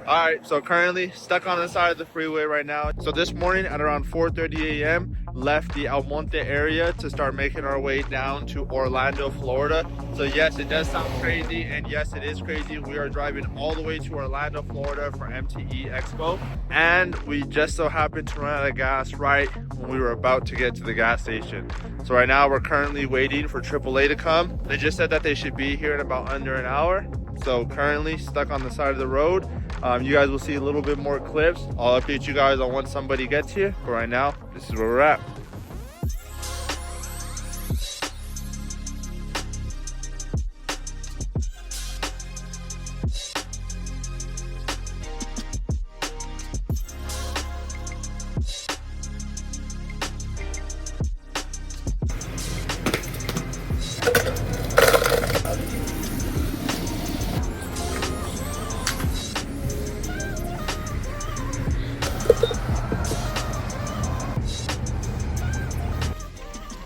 All right, so currently stuck on the side of the freeway right now. So this morning at around 4:30 a.m. left the El Monte area to start making our way down to Orlando, Florida. So yes, it does sound crazy, and yes, it is crazy. We are driving all the way to Orlando, Florida for MTE Expo, and we just so happened to run out of gas right when we were about to get to the gas station. So right now we're currently waiting for AAA to come. They just said that they should be here in about under an hour. So currently stuck on the side of the road. You guys will see a little bit more clips. I'll update you guys on once somebody gets here. But right now, this is where we're at.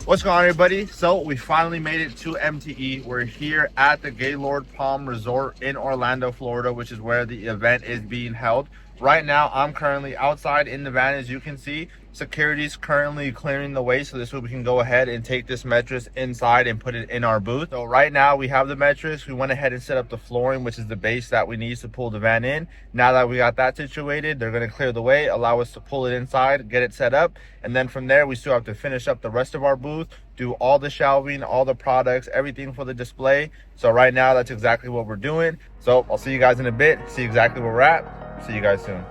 What's going on, everybody? So we finally made it to MTE. We're here at the Gaylord Palm Resort in Orlando, Florida, which is where the event is being held. Right now, I'm currently outside in the van. As you can see, security's currently clearing the way, so this way we can go ahead and take this mattress inside and put it in our booth. So right now we have the mattress. We went ahead and set up the flooring, which is the base that we need to pull the van in. Now that we got that situated, they're going to clear the way, allow us to pull it inside, get it set up, and then from there we still have to finish up the rest of our booth, do all the shelving, all the products, everything for the display. So right now that's exactly what we're doing. So I'll see you guys in a bit, see exactly where we're at. See you guys soon.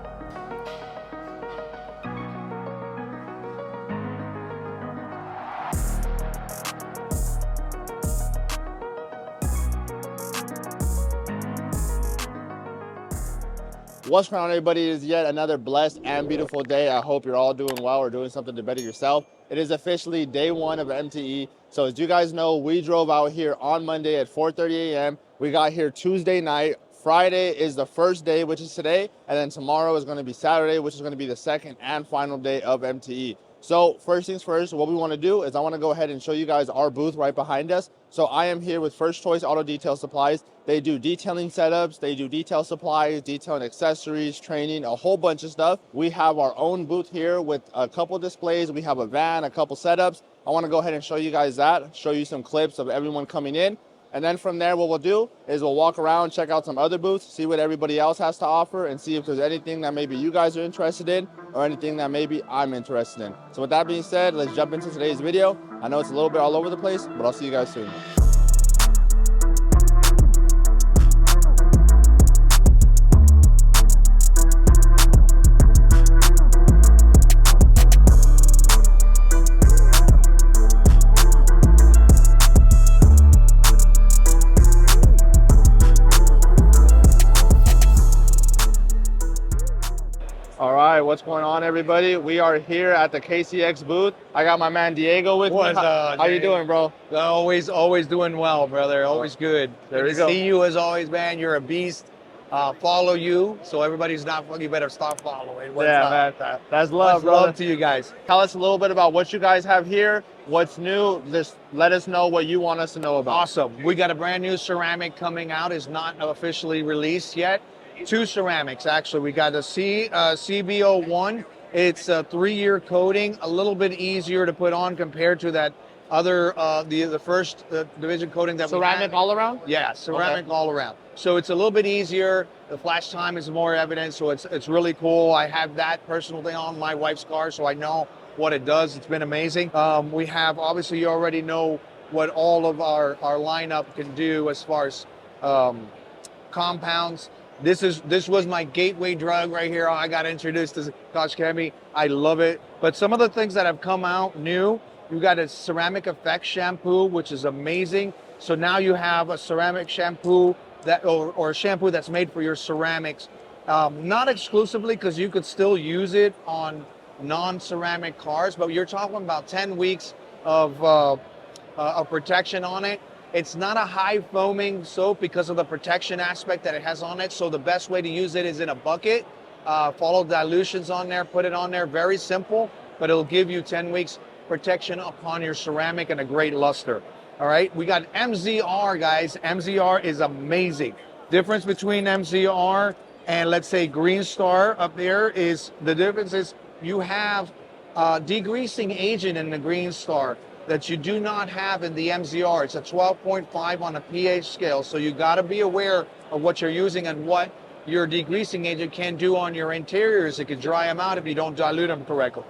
What's going on, everybody? It is yet another blessed and beautiful day. I hope you're all doing well or doing something to better yourself. It is officially day one of MTE. So as you guys know, we drove out here on Monday at 4:30 a.m. We got here Tuesday night. Friday is the first day, which is today, and then tomorrow is going to be Saturday, which is going to be the second and final day of MTE. So first things first, what we want to do is I want to go ahead and show you guys our booth right behind us. So I am here with First Choice Auto Detail Supplies. They do detailing setups, they do detail supplies, detailing accessories, training, a whole bunch of stuff. We have our own booth here with a couple displays. We have a van, a couple setups. I want to go ahead and show you guys that, show you some clips of everyone coming in. And then from there, what we'll do is we'll walk around, check out some other booths, see what everybody else has to offer, and see if there's anything that maybe you guys are interested in or anything that maybe I'm interested in. So with that being said, let's jump into today's video. I know it's a little bit all over the place, but I'll see you guys soon. What's going on, everybody? We are here at the KCX booth. I got my man Diego with me. How you doing, bro? Always doing well, brother. Always good. There we go. See you as always, man. You're a beast. Follow you, so everybody's not. You better start following. Man. That's love, brother. Love to you guys. Tell us a little bit about what you guys have here. What's new? Just let us know what you want us to know about. Awesome. We got a brand new ceramic coming out. It's not officially released yet. Two ceramics, actually. We got a CB01. It's a 3-year coating, a little bit easier to put on compared to that other, the first division coating that ceramic all around? Yeah, ceramic all around. So it's a little bit easier. The flash time is more evident, so it's really cool. I have that personally on my wife's car, so I know what it does. It's been amazing. We have, obviously, you already know what all of our lineup can do as far as compounds. This was my gateway drug right here. I got introduced to Koch Chemie. I love it. But some of the things that have come out new, you got a ceramic effect shampoo, which is amazing. So now you have a ceramic shampoo that, or a shampoo that's made for your ceramics. Not exclusively, because you could still use it on non-ceramic cars, but you're talking about 10 weeks of protection on it. It's not a high foaming soap because of the protection aspect that it has on it. So the best way to use it is in a bucket. Follow dilutions on there, put it on there. Very simple, but it'll give you 10 weeks protection upon your ceramic and a great luster. All right, we got MZR, guys. MZR is amazing. Difference between MZR and let's say Green Star up there, is the difference is you have degreasing agent in the Green Star that you do not have in the MZR. It's a 12.5 on a pH scale, so you got to be aware of what you're using and what your degreasing agent can do on your interiors. It can dry them out if you don't dilute them correctly.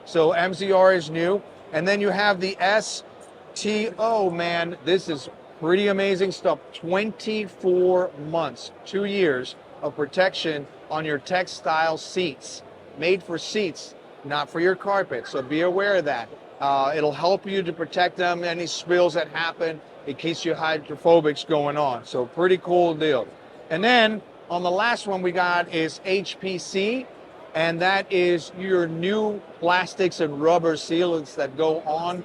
So MZR is new. And then you have the STO, man. This is pretty amazing stuff. 24 months, 2 years of protection on your textile seats. Made for seats, not for your carpet. So be aware of that. It'll help you to protect them, any spills that happen, in case you hydrophobics going on. So pretty cool deal. And then on the last one we got is HPC, and that is your new plastics and rubber sealants that go on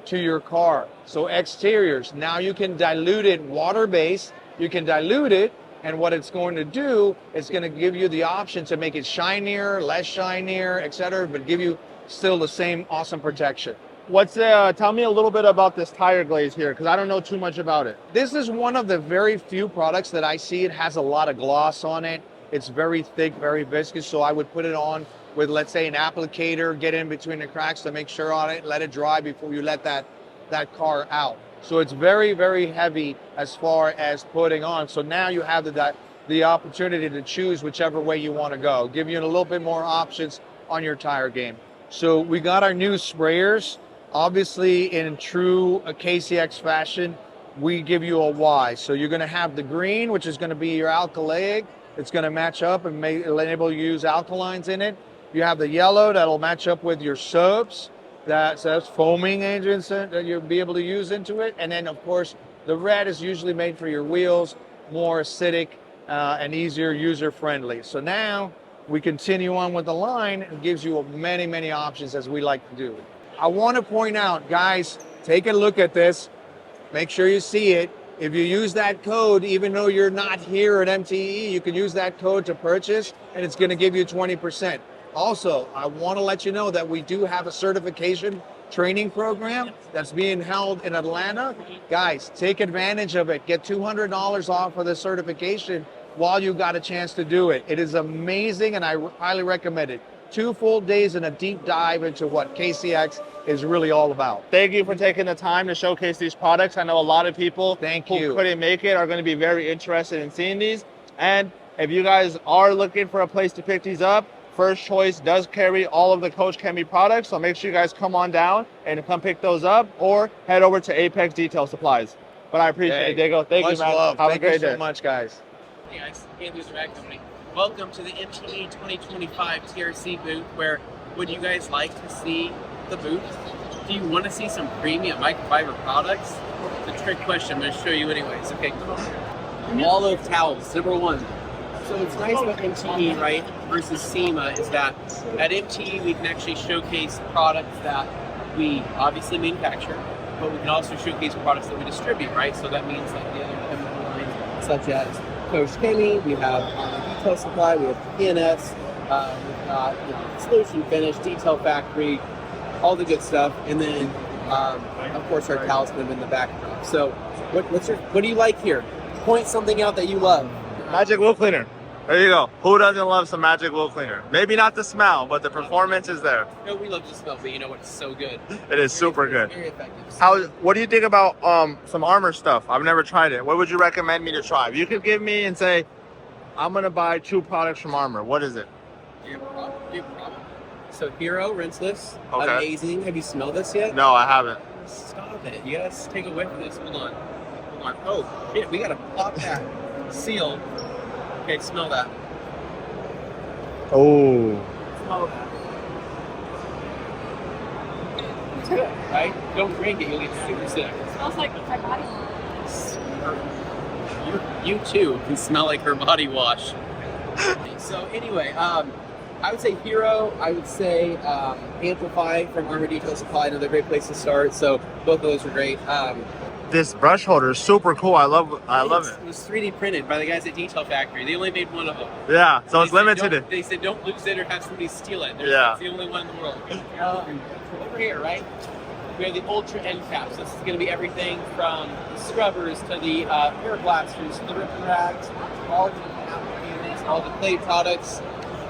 to your car. So exteriors, now you can dilute it water-based, you can dilute it, and what it's going to do, it's going to give you the option to make it shinier, less shinier, etc., but give you still the same awesome protection. Tell me a little bit about this tire glaze here, because I don't know too much about it. This is one of the very few products that I see. It has a lot of gloss on it. It's very thick, very viscous, so I would put it on with, let's say, an applicator, get in between the cracks to make sure on it, let it dry before you let that car out. So it's very, very heavy as far as putting on. So now you have the opportunity to choose whichever way you want to go, give you a little bit more options on your tire game. So we got our new sprayers. Obviously, in true KCX fashion, we give you a Y. So you're going to have the green, which is going to be your alkylate. It's going to match up and enable you to use alkalines in it. You have the yellow that'll match up with your soaps. That's foaming agents that you'll be able to use into it. And then, of course, the red is usually made for your wheels, more acidic and easier user-friendly. So now we continue on with the line. It gives you many, many options, as we like to do. I want to point out, guys, take a look at this. Make sure you see it. If you use that code, even though you're not here at MTE, you can use that code to purchase, and it's going to give you 20%. Also, I want to let you know that we do have a certification training program that's being held in Atlanta. Guys, take advantage of it. Get $200 off for the certification while you got a chance to do it. It is amazing, and I highly recommend it. 2 full days and a deep dive into what KCX is really all about. Thank you for taking the time to showcase these products. I know a lot of people who couldn't make it are going to be very interested in seeing these. And if you guys are looking for a place to pick these up, First Choice does carry all of the Koch Chemie products, so make sure you guys come on down and come pick those up, or head over to Apex Detail Supplies. But I appreciate it, Diego. Thank you, man. Love. Have Thank a great you so day. much, guys. Hey guys, Andrew's Rag Company. Welcome to the MTE 2025 TRC booth, where would you guys like to see the booth? Do you want to see some premium microfiber products? It's a trick question, I'm going to show you anyways. Okay, come on. Wall of towels, number one. So what's nice about MTE, right, versus SEMA is that at MTE we can actually showcase products that we obviously manufacture, but we can also showcase products that we distribute, right? So that means like the other chemical lines, such as Koch Chemie, we have Detail Supply, we have PNS, we've got Solution Finish, Detail Factory, all the good stuff, and then of course our talisman in the backdrop. So what do you like here? Point something out that you love. Magic Wheel Cleaner. There you go. Who doesn't love some Magic Wheel Cleaner? Maybe not the smell, but the performance is there. No, we love the smell, but you know what? It's so good. It is super good. Very effective. What do you think about some armor stuff? I've never tried it. What would you recommend me to try? If you could give me and say, I'm gonna buy 2 products from Armor, what is it? Do you have a problem? So Hero Rinseless, Okay. amazing. Have you smelled this yet? No, I haven't. Stop it. You gotta take a whiff of this. Hold on. Oh, shit, we gotta pop that seal. Okay, smell that. Oh. Smell that. It's good, right? Don't drink it, you'll get super sick. It smells like my body. You too can smell like her body wash. So anyway, I would say Hero, I would say Amplify from Armor Detail Supply, another great place to start. So both of those are great. This brush holder is super cool. I love it. It was 3D printed by the guys at Detail Factory. They only made one of them. Yeah, so it's limited. They said don't lose it or have somebody steal it. Yeah. It's the only one in the world. Over here, right? We have the Ultra End Caps. This is going to be everything from the scrubbers to the hair blasters to the rip and rags, all of the applicators. all the clay products.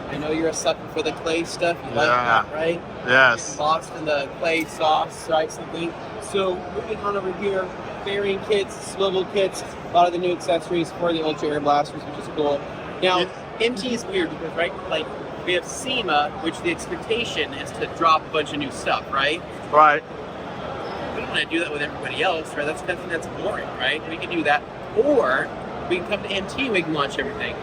I know you're a sucker for the clay stuff. You like that, right? Yes. Lost in the clay sauce, right? Something. So moving on over here, bearing kits, swivel kits, a lot of the new accessories for the Ultra Air Blasters, which is cool. Now, MT is weird because, right, like we have SEMA, which the expectation is to drop a bunch of new stuff, right? Right. We don't want to do that with everybody else, right? That's boring, right? We can do that, or we can come to MT, we can launch everything.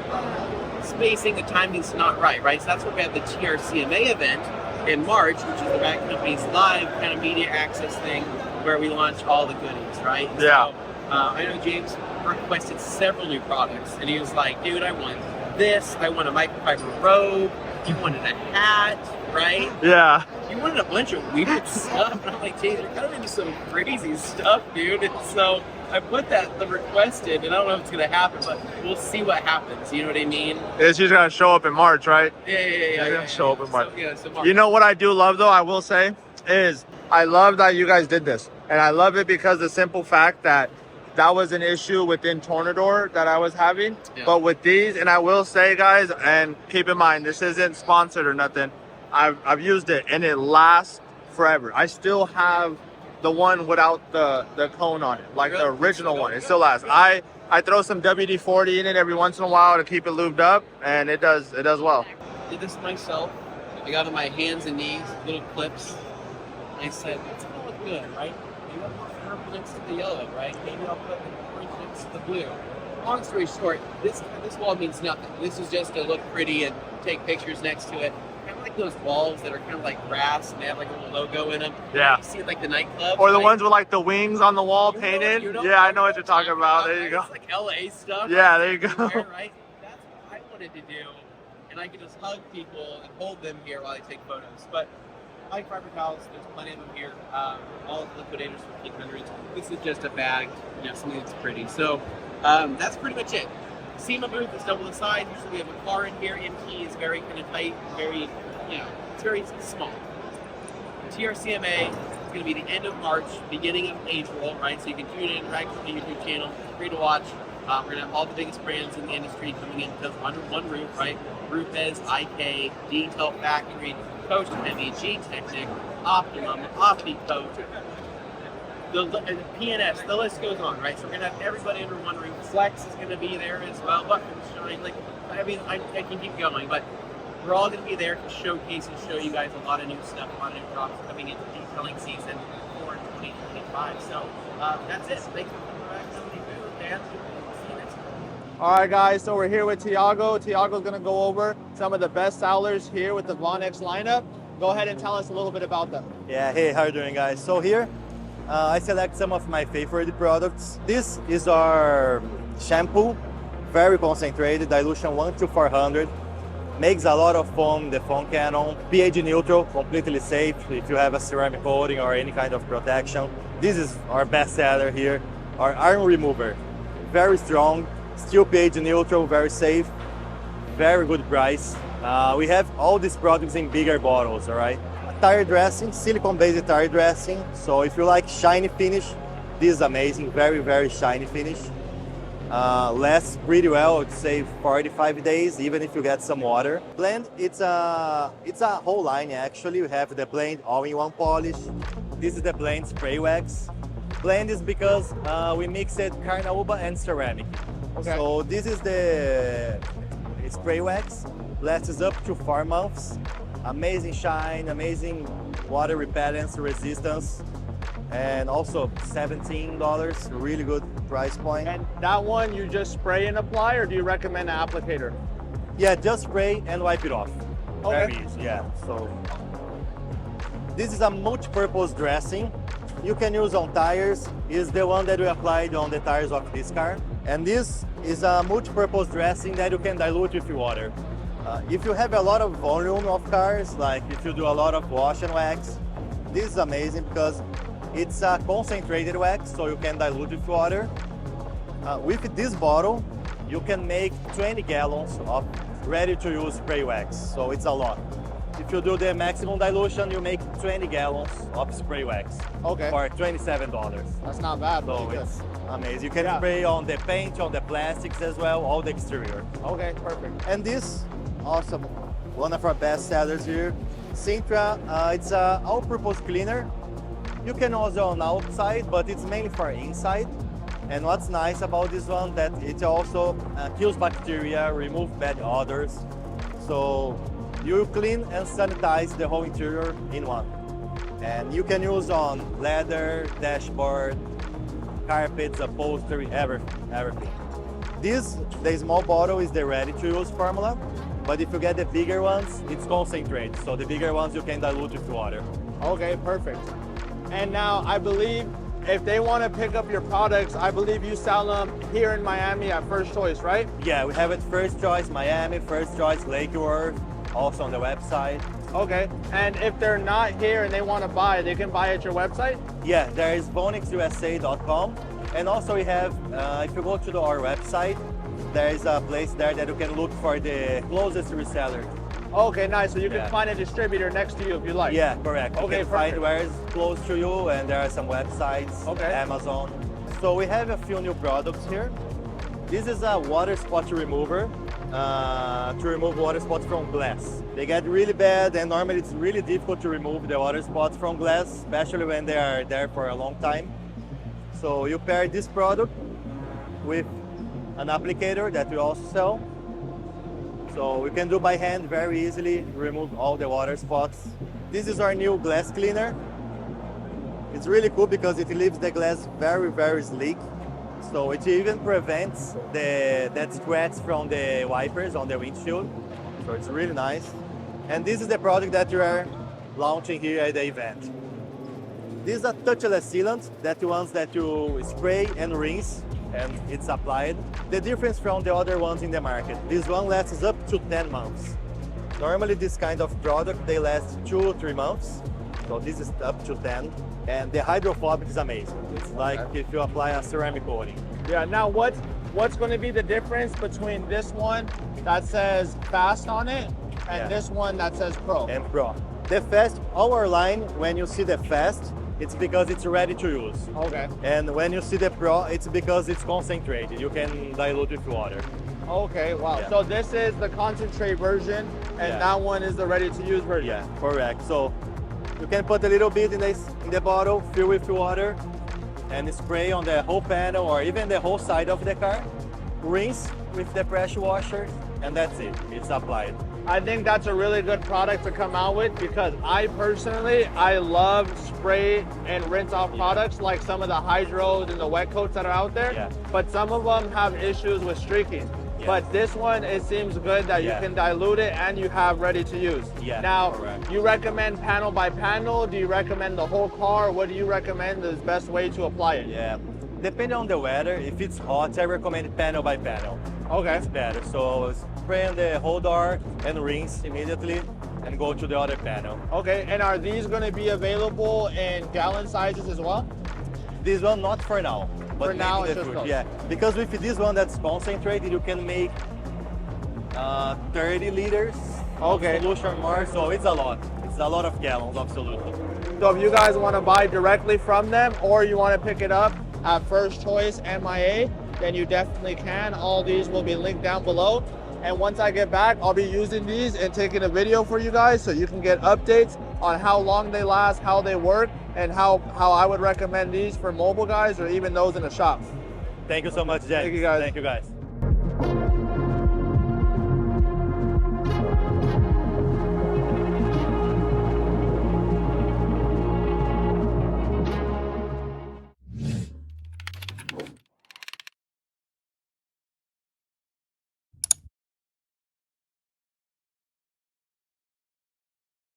Spacing, the timing's not right? So that's why we have the TRCMA event in March, which is the Rat Company's live kind of media access thing where we launch all the goodies, right? Yeah. So, I know James requested several new products, and he was like, dude, I want this, I want a microfiber robe, you wanted a hat, right? Yeah. You wanted a bunch of weird stuff, and I'm like, James, you're kind of into some crazy stuff, dude. And so I put the request in, and I don't know if it's gonna happen, but we'll see what happens. You know what I mean? It's just gonna show up in March, right? Yeah. Show up in March. So March. You know what I do love though, I will say, is I love that you guys did this. And I love it because the simple fact that was an issue within Tornador that I was having. Yeah. But with these, and I will say guys, and keep in mind, this isn't sponsored or nothing. I've used it and it lasts forever. I still have the one without the cone on it, like the original one. It still lasts. I throw some WD-40 in it every once in a while to keep it lubed up, and it does well. I did this myself. I got on my hands and knees, little clips. And I said, it's gonna look good, right? Maybe I'll put purple next to the yellow, right? Maybe I'll put the orange next to the blue. Long story short, this wall means nothing. This is just to look pretty and take pictures next to it. Kind of like those walls that are kind of like brass and they have like a little logo in them. Yeah. You see it like the nightclub. Or the right? ones with like the wings on the wall You painted. know Yeah, I know what you're talking about. There you go. It's like LA stuff. Yeah, there you go. Right? That's what I wanted to do. And I could just hug people and hold them here while I take photos. But microfiber towels, there's plenty of them here. All of the liquidators for 1500s. This is just a bag, something that's pretty. So that's pretty much it. SEMA booth is double the size. Usually we have a car in here. MT is very kind of tight, very, it's very small. TRCMA is going to be the end of March, beginning of April, right? So you can tune in right to the YouTube channel. Free to watch. We're going to have all the biggest brands in the industry coming in under one roof, right? Rufez, IK, Detail Factory, Koch Chemie, G-Technic, Optimum, OptiCoat, the PNS, the list goes on, right? So we're going to have everybody under one roof. Flex is going to be there as well. Bucket Shine, I can keep going, but we're all going to be there to showcase and show you guys a lot of new stuff, a lot of new products coming into detailing season for 2025. So that's it. Thanks for coming back to the booth, man. See you next time. All right, guys, so we're here with Tiago. Tiago's going to go over some of the best sellers here with the Vonixx lineup. Go ahead and tell us a little bit about them. Yeah, hey, how are you doing, guys? So here, I select some of my favorite products. This is our shampoo, very concentrated, dilution 1 to 400. Makes a lot of foam, the foam cannon. pH neutral, completely safe if you have a ceramic coating or any kind of protection. This is our best seller here, our iron remover. Very strong, still pH neutral, very safe, very good price. We have all these products in bigger bottles, all right? Tire dressing, silicone-based tire dressing. So if you like shiny finish, this is amazing, very, very shiny finish. Lasts pretty well, I would say 45 days, even if you get some water. Blend, it's a whole line actually. We have the blend all-in-one polish. This is the blend spray wax. Blend is because we mixed carnauba and ceramic. Okay. So this is the spray wax, lasts up to 4 months. Amazing shine, amazing water repellence, resistance, and also $17, really good price point. And that one you just spray and apply, or do you recommend an applicator? Yeah, just spray and wipe it off. Okay. Very easy, yeah. So this is a multi-purpose dressing. You can use on tires. Is the one that we applied on the tires of this car. And this is a multi-purpose dressing that you can dilute with water. If you have a lot of volume of cars, like if you do a lot of wash and wax, this is amazing because it's a concentrated wax, so you can dilute with water. With this bottle, you can make 20 gallons of ready-to-use spray wax, so it's a lot. if you do the maximum dilution, you make 20 gallons of spray wax Okay. for $27. That's not bad. So Really good. it's amazing. You can Yeah. spray on the paint, on the plastics as well, all the exterior. Okay, perfect. And this, awesome, one of our best sellers here, Sintra. It's a all-purpose cleaner. You can also on outside, but it's mainly for inside. And what's nice about this one that it also kills bacteria, remove bad odors. So you clean and sanitize the whole interior in one. And you can use on leather, dashboard, carpets, upholstery, everything. This, the small bottle is the ready-to-use formula, but if you get the bigger ones, it's concentrate. So the bigger ones you can dilute with water. Okay, perfect. And now I believe if they want to pick up your products, I believe you sell them here in Miami at First Choice, right? Yeah, we have it First Choice Miami, First Choice Lake Worth, also on the website. Okay. And if they're not here and they want to buy, they can buy at your website? Yeah, there is vonixxusa.com. And also we have, if you go to our website, there is a place there that you can look for the closest reseller. Okay, nice. So you can Yeah. find a distributor next to you if you like. Yeah, correct. You Okay, can find perfect. where it's close to you, and there are some websites, Okay. Amazon. So we have a few new products here. This is a water spot remover to remove water spots from glass. They get really bad, and normally it's really difficult to remove the water spots from glass, especially when they are there for a long time. So you pair this product with an applicator that we also sell. So we can do by hand very easily, remove all the water spots. This is our new glass cleaner. It's really cool because it leaves the glass very, very sleek. So it even prevents that scratch from the wipers on the windshield. So it's really nice. And this is the product that we are launching here at the event. This is a touchless sealant that ones that you spray and rinse and it's applied. The difference from the other ones in the market, this one lasts up to 10 months. Normally this kind of product, they last 2 or 3 months. So this is up to 10. And the hydrophobic is amazing. It's like if you apply a ceramic coating. Yeah. Now what's going to be the difference between this one that says fast on it and Yeah. this one that says pro? And Pro. The Fast, our line, when you see the Fast, it's because it's ready to use. Okay. And when you see the Pro, it's because it's concentrated. You can dilute with water. Okay, wow. Yeah. So this is the concentrate version and Yeah. that one is the ready to use version. Yeah, correct. So you can put a little bit in the bottle, fill with water, and spray on the whole panel or even the whole side of the car. Rinse with the pressure washer, and that's it. It's applied. I think that's a really good product to come out with because I personally, I love spray and rinse off products like some of the hydros and the wet coats that are out there. Yeah. But some of them have issues with streaking. Yeah. But this one, it seems good that Yeah. you can dilute it and you have ready to use. Yeah, Now, correct. you recommend panel by panel? Do you recommend the whole car? What do you recommend is the best way to apply it? Yeah. Depending on the weather, if it's hot, I recommend panel by panel. Okay. It's better. So spray on the whole door and rinse immediately and go to the other panel. Okay, and are these going to be available in gallon sizes as well? This one not for now. But For now, maybe it's in the just future. those. Yeah, because with this one that's concentrated, you can make 30 liters Okay. of solution more, so it's a lot. It's a lot of gallons of solution. So if you guys want to buy directly from them or you want to pick it up at First Choice MIA, then you definitely can. All these will be linked down below. And once I get back, I'll be using these and taking a video for you guys so you can get updates on how long they last, how they work, and how I would recommend these for mobile guys or even those in the shop. Thank you so much, Jack. Thank you, guys. Thank you, guys.